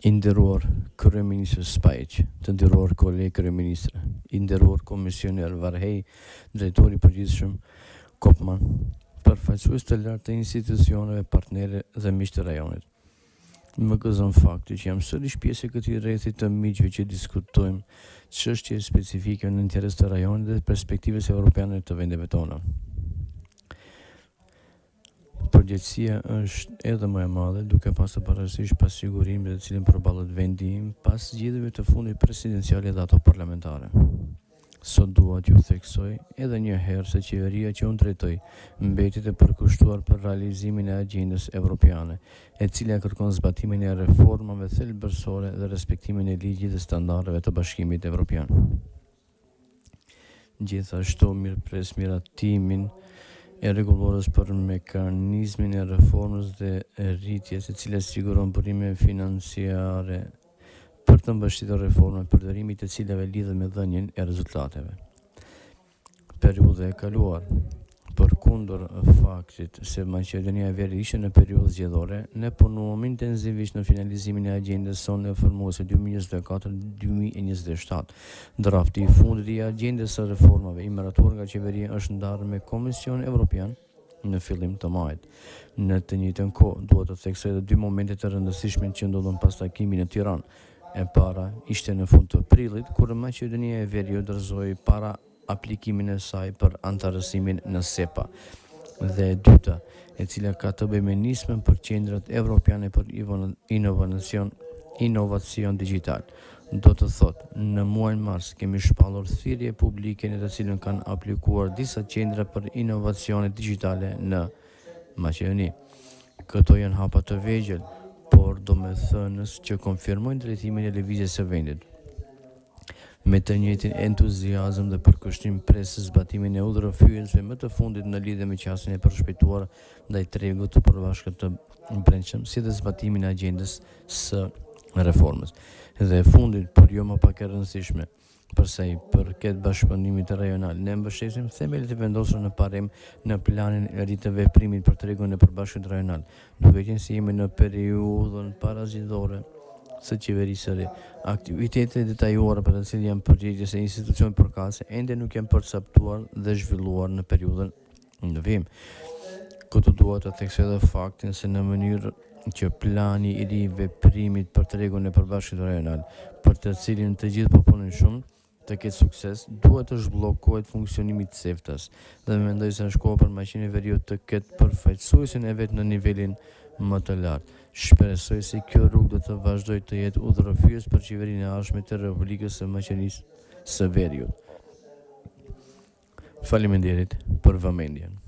I nderuar kryeministër Spajić, të nderuar kolegë kryeministra, i nderuar komisioner Varhej, drejtori i përgjithshëm Kopman, përfaqësues të lartë të institucioneve partnere dhe miq të rajonit. Më gëzon fakti që jam sërish pjesë e këtij rrethi të miqve që diskutojmë çështje specifike në interes të rajonit dhe perspektivës europiane të vendeve tona. Përgjegjësia është edhe më e madhe duke pasur parasysh pasigurimin me të cilin përballet vendi im pas zgjedhjeve të fundit presidenciale dhe ato parlamentare. Sot dua t'ju theksoj edhe një herë se qeveria që unë drejtoj mbetet e përkushtuar për realizimin e agjendës evropiane, e cila kërkon zbatimin e reformave thelbësore dhe respektimin e ligjit dhe standardeve të Bashkimit Evropian. Gjithashtu mirëpres miratimin e rregullores për mekanizmin e reformës dhe rritjes, e cila siguron burime financiare për të mbështetur reformën, përdorimit të cilave lidhet me dhënien e rezultateve. Periudha e kaluar, përkundër faktit se Maqedonia e Veriut ishte në periudhë zgjedhore, ne punuam intensivisht në finalizimin e agjendës sonë formuese 2024-2027. Drafti i fundit i agjendës së reformave i miratuar nga qeveria është ndarë me Komisionin Evropian në fillim të majit. Në të njëjtën kohë, duhet të theksoj edhe dy momente të rëndësishme që ndodhën pas takimit në Tiranë. E para ishte në fund të prillit, kur Maqedonia e Veriut dorëzoi para aplikimin e saj për antarësimin në SEPA, dhe e dyta, e cila ka të bëjë me nismën për qendrat evropiane për inovacion digital. Do të thotë, në muajin mars kemi shpallur thirrje publike në të cilën kanë aplikuar disa qendra për inovacione digjitale në Maqedoni. Këto janë hapa të vegjël, por domethënës që konfirmojnë drejtimin e lëvizjes së vendit. Me të njëjtin entuziazëm dhe përkushtim pres zbatimin e udhërrëfyesve më të fundit në lidhje me qasjen e përshpejtuar ndaj tregut të përbashkët të brendshëm, si dhe zbatimin e agjendës së reformës. Dhe e fundit, por jo më pak e rëndësishme, për sa i përket bashkëpunimit rajonal, ne mbështesim themelit e vendosur në parim në planin e ri të veprimit për tregun e përbashkët rajonal, duke qenë se jemi në periudhën parazgjedhore së qeverisë së re. Aktivitetet detajuara për të cilët janë përgjegjës e institucionit përkatëse ende nuk janë përcaktuar dhe zhvilluar në periudhën në vim. Këtu dua të theksoj edhe faktin se në mënyrë që plani i ri veprimit për tregun e përbashkët rajonal, për të cilin të gjithë po punojnë shumë, të ketë sukses, duhet të zhbllokohet funksionimi i CEFTA-s, dhe mendoj se është koha për Maqedoninë e Veriut të ketë përfaqësuesin e vet në nivelin më të lartë. Shpresoj se kjo rrugë do të vazhdojë të jetë udhërrëfyes për qeverinë e ardhshme të Republikës së Maqedonisë së Veriut. Faleminderit për vëmendjen.